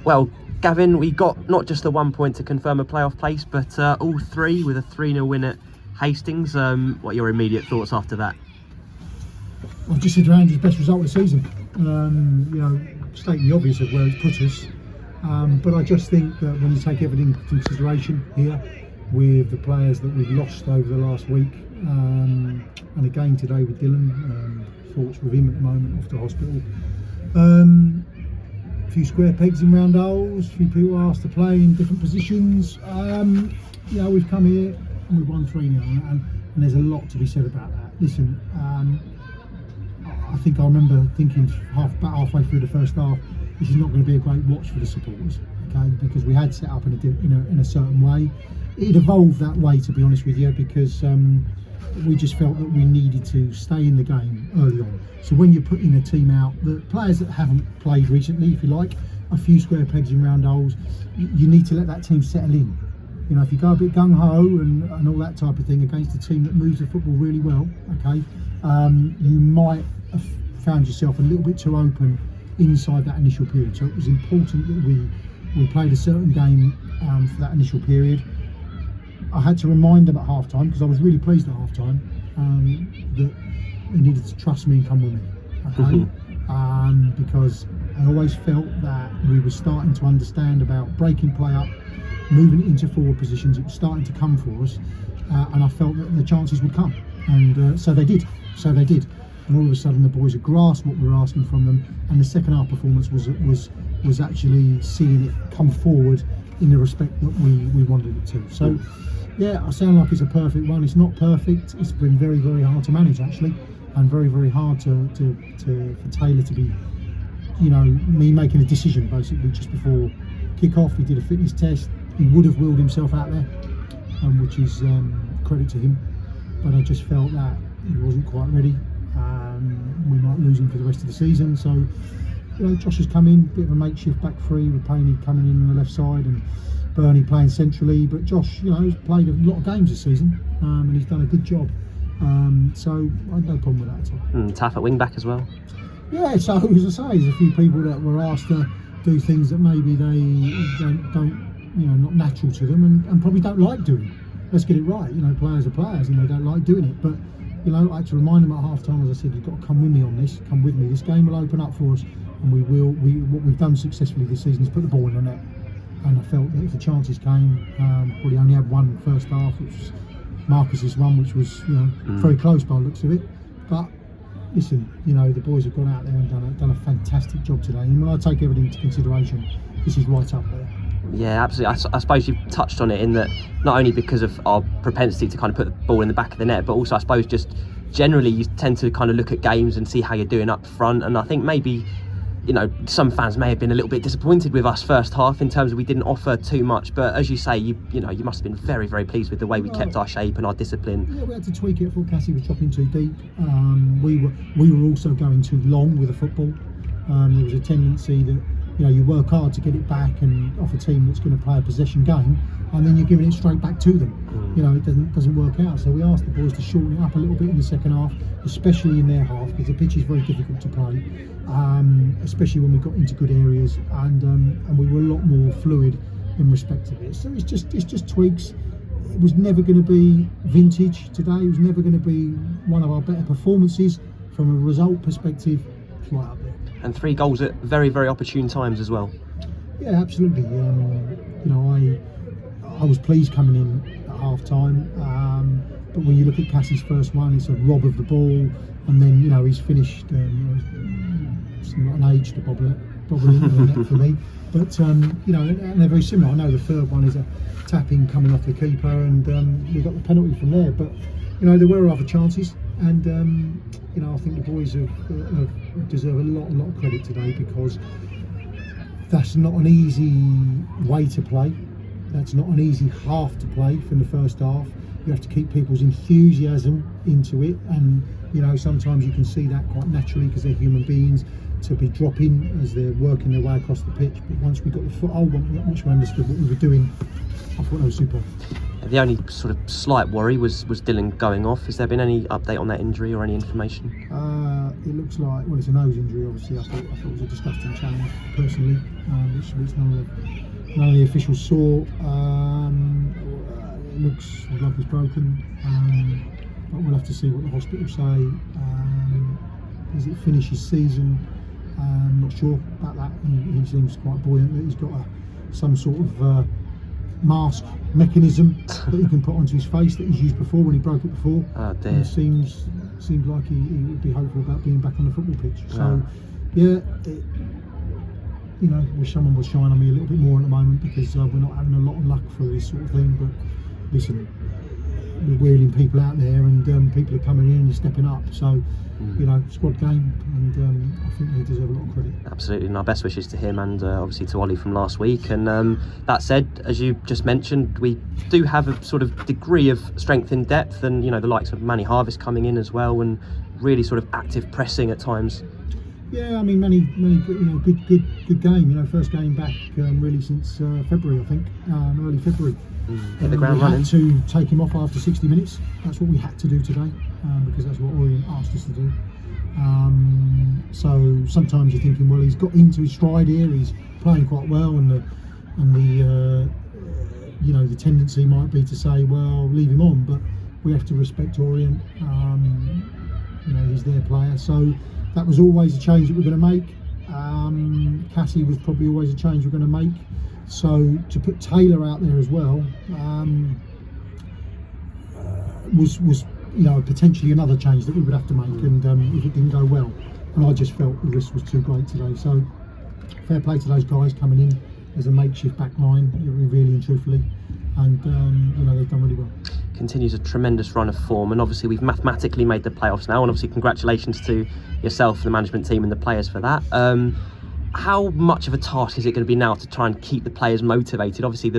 Well, Gavin, we got not just the 1 point to confirm a playoff place, but all three with a 3-0 win at Hastings. What are your immediate thoughts after that? I've just said Rand's best result of the season. Stating the obvious of where it's put us. But I just think that when you take everything into consideration here, with the players that we've lost over the last week, and again today with Dylan, thoughts with him at the moment off to hospital. A few square pegs in round holes, a few people asked to play in different positions. We've come here and we've won 3-0, and there's a lot to be said about that. Listen, I think I remember thinking about halfway through the first half, this is not going to be a great watch for the supporters, okay? Because we had set up in a certain way. It evolved that way, to be honest with you, because we just felt that we needed to stay in the game early on. So when you're putting a team out, the players that haven't played recently, if you like, a few square pegs in round holes, you need to let that team settle in. You know, if you go a bit gung-ho and all that type of thing against a team that moves the football really well, okay, you might have found yourself a little bit too open inside that initial period. So it was important that we played a certain game for that initial period. I had to remind them at half time, because I was really pleased at half time, that they needed to trust me and come with me, okay? Because I always felt that we were starting to understand about breaking play up, moving it into forward positions. It was starting to come for us, and I felt that the chances would come, and so they did. And all of a sudden the boys had grasped what we were asking from them, and the second half performance was actually seeing it come forward in the respect that we wanted it to. So yeah, I sound like it's a perfect one. It's not perfect. It's been very, very hard to manage, actually, and very, very hard for Taylor to be, me making a decision basically just before kick-off. He did a fitness test. He would have wheeled himself out there, which is credit to him. But I just felt that he wasn't quite ready. We might lose him for the rest of the season. So, Josh has come in, bit of a makeshift back three, with Payne coming in on the left side and Bernie playing centrally. But Josh, has played a lot of games this season, and he's done a good job. So I had no problem with that at all. Tough at wing back as well. Yeah, so as I say, there's a few people that were asked to do things that maybe they don't not natural to them, and probably don't like doing. Let's get it right. Players are players, and they don't like doing it. But I had to remind them at half time, as I said, you've got to come with me on this. Come with me. This game will open up for us, and we will. What we've done successfully this season is put the ball in the net. And I felt that if the chances came, probably only had one first half, which was Marcus's one, which was very close by the looks of it. But listen, the boys have gone out there and done a fantastic job today. And when I take everything into consideration, this is right up there. Yeah, absolutely. I suppose you've touched on it in that not only because of our propensity to kind of put the ball in the back of the net, but also I suppose just generally you tend to kind of look at games and see how you're doing up front. And I think maybe some fans may have been a little bit disappointed with us first half in terms of we didn't offer too much. But as you say, you must have been very, very pleased with the way we kept our shape and our discipline. Yeah, we had to tweak it. I thought Cassie was dropping too deep. We were also going too long with the football. There was a tendency that you work hard to get it back and off a team that's going to play a possession game, and then you're giving it straight back to them. It doesn't work out. So we asked the boys to shorten it up a little bit in the second half, especially in their half, because the pitch is very difficult to play, especially when we got into good areas, and we were a lot more fluid in respect of it. So it's just tweaks. It was never going to be vintage today. It was never going to be one of our better performances from a result perspective. It's right up there. And 3 goals at very, very opportune times as well. Yeah, absolutely. I was pleased coming in at half time, but when you look at Cassie's first one, it's a rob of the ball, and then he's finished. It's not an age to bobble in the net for me, but and they're very similar. I know the third one is a tapping coming off the keeper, and we got the penalty from there. But there were other chances, and I think the boys have deserve a lot of credit today, because that's not an easy way to play. That's not an easy half to play from the first half. You have to keep people's enthusiasm into it, and sometimes you can see that quite naturally because they're human beings, to be dropping as they're working their way across the pitch. But once we got the foothold, once we understood what we were doing, I thought that was super. The only sort of slight worry was Dylan going off. Has there been any update on that injury or any information? It looks like, it's a nose injury, obviously. I thought it was a disgusting challenge, personally. which none of the officials saw. It looks like he's broken, but we'll have to see what the hospital say. Does it finish his season? Not sure about that. He seems quite buoyant that he's got some sort of mask mechanism that he can put onto his face that he's used before when he broke it before. Oh dear. And it seems like he would be hopeful about being back on the football pitch. So yeah, wish someone would shine on me a little bit more at the moment, because we're not having a lot of luck for this sort of thing. But listen, we're wheeling people out there, and people are coming in and stepping up. So squad game, and I think they deserve a lot of credit. Absolutely, and our best wishes to him, and obviously to Ollie from last week. And that said, as you just mentioned, we do have a sort of degree of strength in depth, and the likes of Manny Harvest coming in as well, and really sort of active pressing at times. Yeah, I mean, Manny, good game. First game back really since February, I think, early February. Hit the ground running. We had to take him off after 60 minutes. That's what we had to do today, because that's what Orient asked us to do. So sometimes you're thinking, well, he's got into his stride here. He's playing quite well, and the tendency might be to say, well, leave him on. But we have to respect Orient. He's their player. So that was always a change that we're going to make. Cassie was probably always a change we're going to make. So to put Taylor out there as well was potentially another change that we would have to make, and if it didn't go well, and I just felt the risk was too great today. So fair play to those guys coming in as a makeshift back line, really and truthfully, and they've done really well. Continues a tremendous run of form, and obviously we've mathematically made the playoffs now, and obviously congratulations to yourself, the management team and the players for that. How much of a task is it going to be now to try and keep the players motivated? Obviously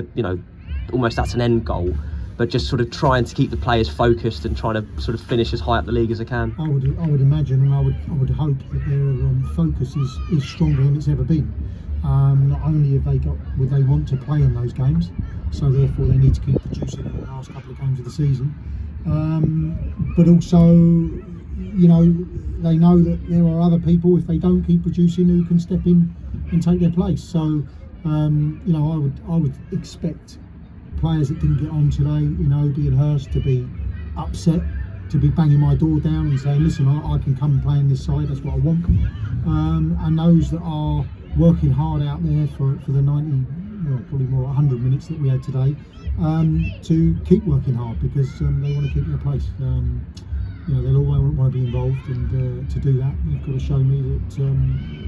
almost that's an end goal, but just sort of trying to keep the players focused and trying to sort of finish as high up the league as I can. I would imagine, and I would hope that their focus is stronger than it's ever been. Not only would they want to play in those games, so therefore they need to keep producing in the last couple of games of the season, but also they know that there are other people, if they don't keep producing, who can step in and take their place. So I would expect players that didn't get on today, Obi and Hurst, to be upset, to be banging my door down and saying, listen, I can come and play on this side, that's what I want. And those that are working hard out there for the 90, probably more 100 minutes that we had today, to keep working hard, because they want to keep their place. They'll always want to be involved, and to do that, they've got to show me that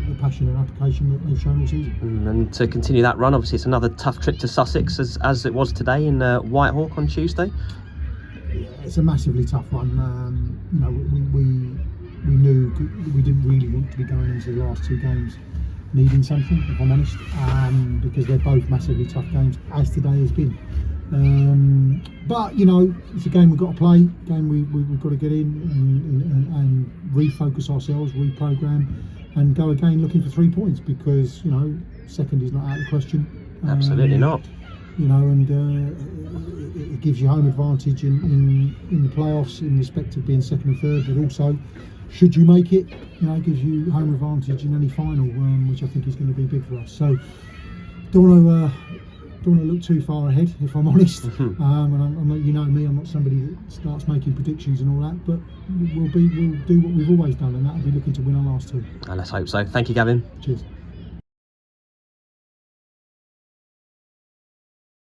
the passion and application that they've shown all season. And to continue that run, obviously it's another tough trip to Sussex, as it was today in Whitehawk on Tuesday. Yeah, it's a massively tough one. We knew we didn't really want to be going into the last two games needing something, if I'm honest, because they're both massively tough games, as today has been. But it's a game we've got to play, a game we've got to get in and refocus ourselves, reprogram, and go again looking for 3 points, because second is not out of the question. Absolutely not. And it gives you home advantage in the playoffs in respect of being second and third, but also, should you make it, it gives you home advantage in any final, which I think is going to be big for us. So don't want to look too far ahead, if I'm honest. And I'm not, me, I'm not somebody that starts making predictions and all that, but we'll do what we've always done, and that'll be looking to win our last two. Let's hope so. Thank you, Gavin. Cheers.